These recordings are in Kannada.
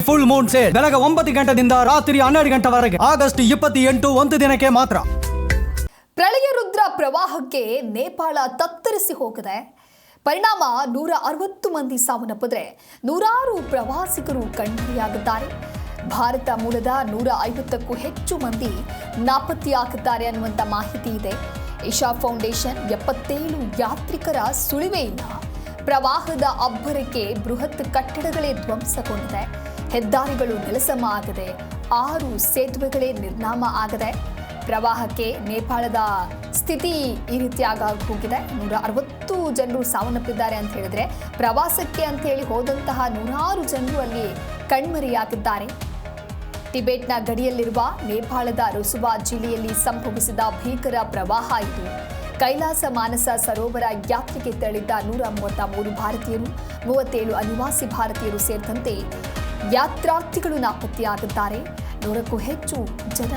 ಫುಲ್ ಮೂನ್ ಸೇಲ್ ಬೆಳಗ್ಗೆ 9 ಗಂಟೆಯಿಂದ ರಾತ್ರಿ 12 ಗಂಟೆವರೆಗೆ ಆಗಸ್ಟ್ 28 ಒಂದು ದಿನಕ್ಕೆ ಮಾತ್ರ. ಪ್ರಳಯ ರುದ್ರ ಪ್ರವಾಹಕ್ಕೆ ನೇಪಾಳ ತತ್ತರಿಸಿ ಹೋಗಿದೆ. ಪರಿಣಾಮ 160 ಮಂದಿ ಸಾವನ್ನಪ್ಪಿದ್ರೆ ನೂರಾರು ಪ್ರವಾಸಿಗರು ಕಣ್ಮರೆಯಾಗಿದ್ದಾರೆ. ಭಾರತ ಮೂಲದ 150ಕ್ಕೂ ಹೆಚ್ಚು ಮಂದಿ ನಾಪತ್ತೆಯಾಗಿದ್ದಾರೆ ಅನ್ನುವಂಥ ಮಾಹಿತಿ ಇದೆ. ಇಶಾ ಫೌಂಡೇಶನ್ 77 ಯಾತ್ರಿಕರ ಸುಳಿವೇ ಇಲ್ಲ. ಪ್ರವಾಹದ ಅಬ್ಬರಕ್ಕೆ ಬೃಹತ್ ಕಟ್ಟಡಗಳೇ ಧ್ವಂಸಗೊಂಡಿದೆ. ಹೆದ್ದಾರಿಗಳು ನೆಲಸಮ ಆಗದೆ, 6 ಸೇತುವೆಗಳೇ ನಿರ್ನಾಮ ಆಗದೆ. ಪ್ರವಾಹಕ್ಕೆ ನೇಪಾಳದ ಸ್ಥಿತಿ ಈ ರೀತಿಯಾಗಿ ಹೋಗಿದೆ. 160 ಜನರು ಸಾವನ್ನಪ್ಪಿದ್ದಾರೆ ಅಂತ ಹೇಳಿದ್ರೆ, ಪ್ರವಾಸಕ್ಕೆ ಅಂತ ಹೇಳಿ ಹೋದಂತಹ ನೂರಾರು ಜನರು ಅಲ್ಲಿ ಕಣ್ಮರೆಯಾಗಿದ್ದಾರೆ. ಟಿಬೆಟ್ನ ಗಡಿಯಲ್ಲಿರುವ ನೇಪಾಳದ ರಸುವಾ ಜಿಲ್ಲೆಯಲ್ಲಿ ಸಂಭವಿಸಿದ ಭೀಕರ ಪ್ರವಾಹ ಇದು. ಕೈಲಾಸ ಮಾನಸ ಸರೋವರ ಯಾತ್ರೆಗೆ ತೆರಳಿದ್ದ 133 ಭಾರತೀಯರು, 37 ಅನಿವಾಸಿ ಭಾರತೀಯರು ಸೇರಿದಂತೆ ಯಾತ್ರಾರ್ಥಿಗಳು ನಾಪತ್ತೆಯಾಗಿದ್ದಾರೆ. 100ಕ್ಕೂ ಹೆಚ್ಚು ಜನ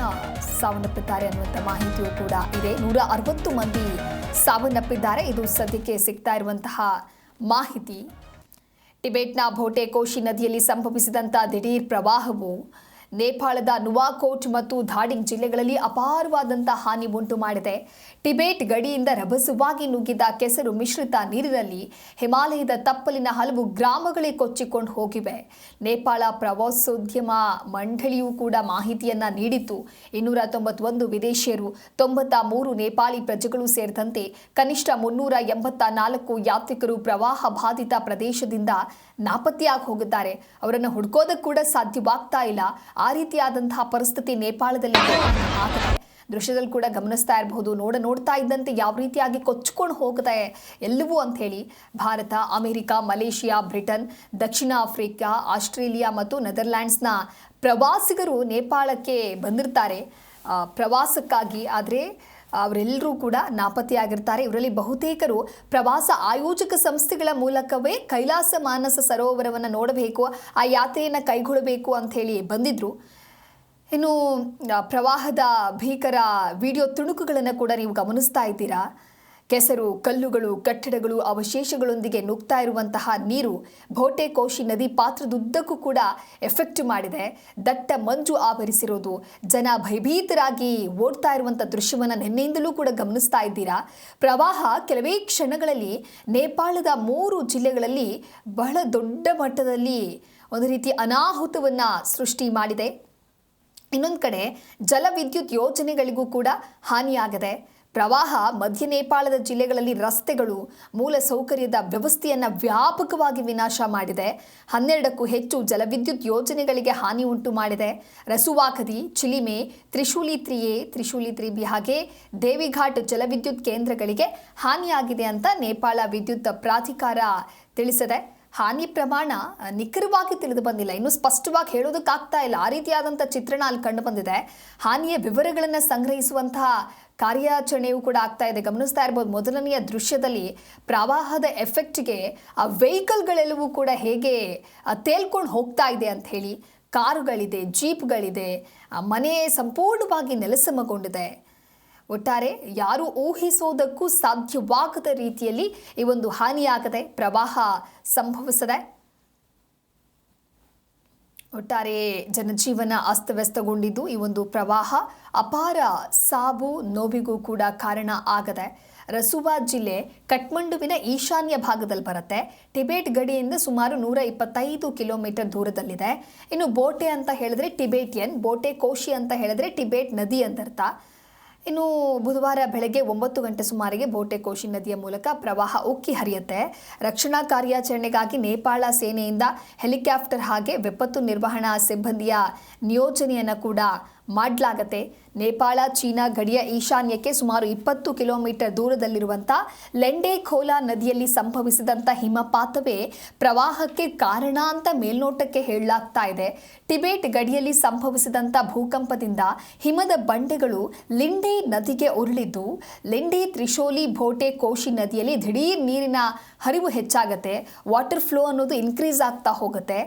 ಸಾವನ್ನಪ್ಪಿದ್ದಾರೆ ಅನ್ನುವಂಥ ಮಾಹಿತಿಯೂ ಕೂಡ ಇದೆ. 160 ಮಂದಿ ಸಾವನ್ನಪ್ಪಿದ್ದಾರೆ. ಇದು ಸದ್ಯಕ್ಕೆ ಸಿಗ್ತಾ ಇರುವಂತಹ ಮಾಹಿತಿ. ಟಿಬೆಟ್ನ ಭೋಟೆ ಕೋಶಿ ನದಿಯಲ್ಲಿ ಸಂಭವಿಸಿದಂಥ ದಿಢೀರ್ ಪ್ರವಾಹವು ನೇಪಾಳದ ನುವಾಕೋಟ್ ಮತ್ತು ಧಾಡಿಂಗ್ ಜಿಲ್ಲೆಗಳಲ್ಲಿ ಅಪಾರವಾದಂಥ ಹಾನಿ ಉಂಟು ಮಾಡಿದೆ. ಟಿಬೆಟ್ ಗಡಿಯಿಂದ ರಭಸವಾಗಿ ನುಗ್ಗಿದ ಕೆಸರು ಮಿಶ್ರಿತ ನೀರಿನಲ್ಲಿ ಹಿಮಾಲಯದ ತಪ್ಪಲಿನ ಹಲವು ಗ್ರಾಮಗಳೇ ಕೊಚ್ಚಿಕೊಂಡು ಹೋಗಿವೆ. ನೇಪಾಳ ಪ್ರವಾಸೋದ್ಯಮ ಮಂಡಳಿಯೂ ಕೂಡ ಮಾಹಿತಿಯನ್ನ ನೀಡಿತ್ತು. 291 ವಿದೇಶಿಯರು, 93 ನೇಪಾಳಿ ಪ್ರಜೆಗಳು ಸೇರಿದಂತೆ ಕನಿಷ್ಠ 384 ಯಾತ್ರಿಕರು ಪ್ರವಾಹ ಬಾಧಿತ ಪ್ರದೇಶದಿಂದ ನಾಪತ್ತೆಯಾಗಿ ಹೋಗಿದ್ದಾರೆ. ಅವರನ್ನು ಹುಡುಕೋದಕ್ಕೆ ಕೂಡ ಸಾಧ್ಯವಾಗ್ತಾ ಇಲ್ಲ. ಆ ರೀತಿಯಾದಂತಹ ಪರಿಸ್ಥಿತಿ ನೇಪಾಳದಲ್ಲಿ ಆಗಿದೆ. ದೃಶ್ಯದಲ್ಲಿ ಕೂಡ ಗಮನಿಸ್ತಾ ಇರಬಹುದು. ನೋಡ್ತಾ ಇದ್ದಂತೆ ಯಾವ ರೀತಿಯಾಗಿ ಕೊಚ್ಚಿಕೊಂಡು ಹೋಗುತ್ತೆ ಎಲ್ಲವೂ ಅಂತ ಹೇಳಿ. ಭಾರತ, ಅಮೆರಿಕ, ಮಲೇಷಿಯಾ, ಬ್ರಿಟನ್, ದಕ್ಷಿಣ ಆಫ್ರಿಕಾ, ಆಸ್ಟ್ರೇಲಿಯಾ ಮತ್ತು ನೆದರ್ಲ್ಯಾಂಡ್ಸ್ನ ಪ್ರವಾಸಿಗರು ನೇಪಾಳಕ್ಕೆ ಬಂದಿರ್ತಾರೆ ಪ್ರವಾಸಕ್ಕಾಗಿ. ಆದರೆ ಅವರೆಲ್ಲರೂ ಕೂಡ ನಾಪತ್ತೆಯಾಗಿರ್ತಾರೆ. ಇವರಲ್ಲಿ ಬಹುತೇಕರು ಪ್ರವಾಸ ಆಯೋಜಕ ಸಂಸ್ಥೆಗಳ ಮೂಲಕವೇ ಕೈಲಾಸ ಮಾನಸ ಸರೋವರವನ್ನು ನೋಡಬೇಕು, ಆ ಯಾತ್ರೆಯನ್ನು ಕೈಗೊಳ್ಳಬೇಕು ಅಂಥೇಳಿ ಬಂದಿದ್ರು. ಇನ್ನು ಪ್ರವಾಹದ ಭೀಕರ ವಿಡಿಯೋ ತುಣುಕುಗಳನ್ನು ಕೂಡ ನೀವು ಗಮನಿಸ್ತಾ ಇದ್ದೀರಾ. ಕೆಸರು, ಕಲ್ಲುಗಳು, ಕಟ್ಟಡಗಳು, ಅವಶೇಷಗಳೊಂದಿಗೆ ನುಗ್ತಾ ಇರುವಂತಹ ನೀರು ಭೋಟೆ ಕೋಶಿ ನದಿ ಪಾತ್ರದುದ್ದಕ್ಕೂ ಕೂಡ ಎಫೆಕ್ಟ್ ಮಾಡಿದೆ. ದಟ್ಟ ಮಂಜು ಆವರಿಸಿರೋದು, ಜನ ಭಯಭೀತರಾಗಿ ಓಡ್ತಾ ಇರುವಂಥ ದೃಶ್ಯವನ್ನು ನಿನ್ನೆಯಿಂದಲೂ ಕೂಡ ಗಮನಿಸ್ತಾ ಇದ್ದೀರಾ. ಪ್ರವಾಹ ಕೆಲವೇ ಕ್ಷಣಗಳಲ್ಲಿ ನೇಪಾಳದ 3 ಜಿಲ್ಲೆಗಳಲ್ಲಿ ಬಹಳ ದೊಡ್ಡ ಮಟ್ಟದಲ್ಲಿ ಒಂದು ರೀತಿ ಅನಾಹುತವನ್ನು ಸೃಷ್ಟಿ ಮಾಡಿದೆ. ಇನ್ನೊಂದು ಕಡೆ ಜಲವಿದ್ಯುತ್ ಯೋಜನೆಗಳಿಗೂ ಕೂಡ ಹಾನಿಯಾಗಿದೆ. ಪ್ರವಾಹ ಮಧ್ಯ ನೇಪಾಳದ ಜಿಲ್ಲೆಗಳಲ್ಲಿ ರಸ್ತೆಗಳು, ಮೂಲ ಸೌಕರ್ಯದ ವ್ಯವಸ್ಥೆಯನ್ನು ವ್ಯಾಪಕವಾಗಿ ವಿನಾಶ ಮಾಡಿದೆ. 12ಕ್ಕೂ ಹೆಚ್ಚು ಜಲವಿದ್ಯುತ್ ಯೋಜನೆಗಳಿಗೆ ಹಾನಿ ಉಂಟು ಮಾಡಿದೆ. ರಸುವಾಕದಿ, ಚಿಲಿಮೆ, ತ್ರಿಶೂಲಿ 3A, ತ್ರಿಶೂಲಿ 3B ಹಾಗೆ ದೇವಿಘಾಟ್ ಜಲವಿದ್ಯುತ್ ಕೇಂದ್ರಗಳಿಗೆ ಹಾನಿಯಾಗಿದೆ ಅಂತ ನೇಪಾಳ ವಿದ್ಯುತ್ ಪ್ರಾಧಿಕಾರ ತಿಳಿಸಿದೆ. ಹಾನಿ ಪ್ರಮಾಣ ನಿಖರವಾಗಿ ತಿಳಿದು ಬಂದಿಲ್ಲ, ಇನ್ನು ಸ್ಪಷ್ಟವಾಗಿ ಹೇಳೋದಕ್ಕಾಗ್ತಾ ಇಲ್ಲ. ಆ ರೀತಿಯಾದಂಥ ಚಿತ್ರಣ ಅಲ್ಲಿ ಕಂಡು ಬಂದಿದೆ. ಹಾನಿಯ ವಿವರಗಳನ್ನು ಸಂಗ್ರಹಿಸುವಂತಹ ಕಾರ್ಯಾಚರಣೆಯೂ ಕೂಡ ಆಗ್ತಾ ಇದೆ. ಗಮನಿಸ್ತಾ ಇರ್ಬೋದು ಮೊದಲನೆಯ ದೃಶ್ಯದಲ್ಲಿ ಪ್ರವಾಹದ ಎಫೆಕ್ಟ್ಗೆ ಆ ವೆಹಿಕಲ್ಗಳೆಲ್ಲವೂ ಕೂಡ ಹೇಗೆ ತೇಲ್ಕೊಂಡು ಹೋಗ್ತಾ ಇದೆ ಅಂತ ಹೇಳಿ. ಕಾರುಗಳಿದೆ, ಜೀಪ್ಗಳಿದೆ, ಮನೆ ಸಂಪೂರ್ಣವಾಗಿ ನೆಲಸಮಗೊಂಡಿದೆ. ಒಟ್ಟಾರೆ ಯಾರು ಊಹಿಸೋದಕ್ಕೂ ಸಾಧ್ಯವಾಗದ ರೀತಿಯಲ್ಲಿ ಈ ಒಂದು ಹಾನಿಯಾಗದೆ ಪ್ರವಾಹ ಸಂಭವಿಸಿದೆ. ಒಟ್ಟಾರೆ ಜನಜೀವನ ಅಸ್ತವ್ಯಸ್ತಗೊಂಡಿದ್ದು ಈ ಒಂದು ಪ್ರವಾಹ ಅಪಾರ ಸಾವು ನೋವಿಗೂ ಕೂಡ ಕಾರಣ ಆಗದೆ. ರಸುವಾ ಜಿಲ್ಲೆ ಕಠ್ಮಂಡುವಿನ ಈಶಾನ್ಯ ಭಾಗದಲ್ಲಿ ಬರುತ್ತೆ. ಟಿಬೆಟ್ ಗಡಿಯಿಂದ ಸುಮಾರು 125 ಕಿಲೋಮೀಟರ್ ದೂರದಲ್ಲಿದೆ. ಇನ್ನು ಬೋಟೆ ಅಂತ ಹೇಳಿದ್ರೆ ಟಿಬೆಟಿಯನ್, ಬೋಟೆ ಕೋಶಿ ಅಂತ ಹೇಳಿದ್ರೆ ಟಿಬೆಟ್ ನದಿ ಅಂತರ್ಥ. ಇನ್ನು ಬುಧವಾರ ಬೆಳಗ್ಗೆ 9 ಗಂಟೆ ಸುಮಾರಿಗೆ ಬೋಟೆ ಕೋಶಿ ನದಿಯ ಮೂಲಕ ಪ್ರವಾಹ ಉಕ್ಕಿ ಹರಿಯುತ್ತೆ. ರಕ್ಷಣಾ ಕಾರ್ಯಾಚರಣೆಗಾಗಿ ನೇಪಾಳ ಸೇನೆಯಿಂದ ಹೆಲಿಕಾಪ್ಟರ್ ಹಾಗೆ ವಿಪತ್ತು ನಿರ್ವಹಣಾ ಸಿಬ್ಬಂದಿಯ ನಿಯೋಜನೆಯನ್ನು ಕೂಡ ಮಾಡಲಾಗತ್ತೆ. ನೇಪಾಳ ಚೀನಾ ಗಡಿಯ ಈಶಾನ್ಯಕ್ಕೆ ಸುಮಾರು 20 ಕಿಲೋಮೀಟರ್ ದೂರದಲ್ಲಿರುವಂಥ ಲೆಂಡೆ ಖೋಲಾ ನದಿಯಲ್ಲಿ ಸಂಭವಿಸಿದಂಥ ಹಿಮಪಾತವೇ ಪ್ರವಾಹಕ್ಕೆ ಕಾರಣ ಅಂತ ಮೇಲ್ನೋಟಕ್ಕೆ ಹೇಳಲಾಗ್ತಾ ಇದೆ. ಟಿಬೆಟ್ ಗಡಿಯಲ್ಲಿ ಸಂಭವಿಸಿದಂಥ ಭೂಕಂಪದಿಂದ ಹಿಮದ ಬಂಡೆಗಳು ಲಿಂಡೆ ನದಿಗೆ ಉರುಳಿದ್ದು, ಲಿಂಡೆ, ತ್ರಿಶೂಲಿ, ಭೋಟೆ ಕೋಶಿ ನದಿಯಲ್ಲಿ ದಿಢೀರ್ ನೀರಿನ ಹರಿವು ಹೆಚ್ಚಾಗುತ್ತೆ. ವಾಟರ್ ಫ್ಲೋ ಅನ್ನೋದು ಇನ್ಕ್ರೀಸ್ ಆಗ್ತಾ ಹೋಗುತ್ತೆ.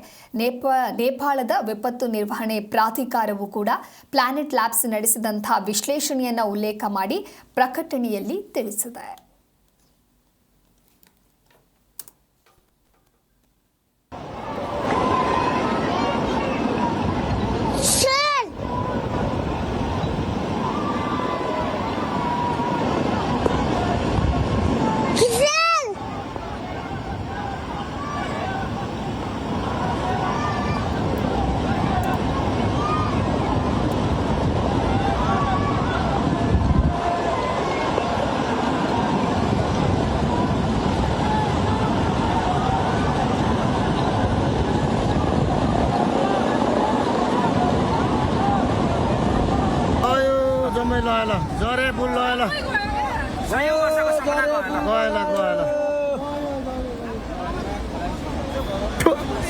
ನೇಪಾಳದ ವಿಪತ್ತು ನಿರ್ವಹಣೆ ಪ್ರಾಧಿಕಾರವು ಕೂಡ ಪ್ಲಾನೆಟ್ ಲ್ಯಾಬ್ಸ್ ನಡೆಸಿದಂತಹ ವಿಶ್ಲೇಷಣೆಯನ್ನು ಉಲ್ಲೇಖ ಮಾಡಿ ಪ್ರಕಟಣೆಯಲ್ಲಿ ತಿಳಿಸಿದೆ.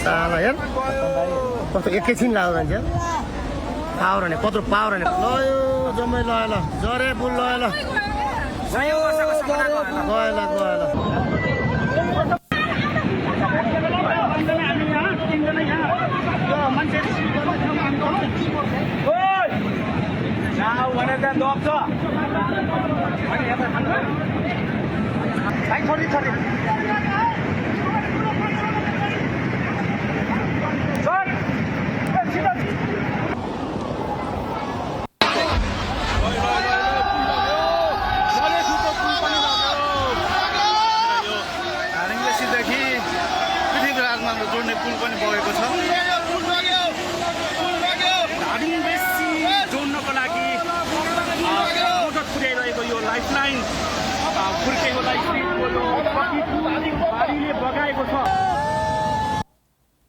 साला हेर कस्तो एकैछिन लाग्यो मान्छे पावर नि कत्रो पावर नि लयो जम्मै लयो ल जरे बुल लयो ल जोड्ने पुल पनि बगेको छ धादिङबेसी जोड्नको लागि मद्दत पुर्याइरहेको यो लाइफलाइन फुर्केको लागि बाढीले बगाएको छ।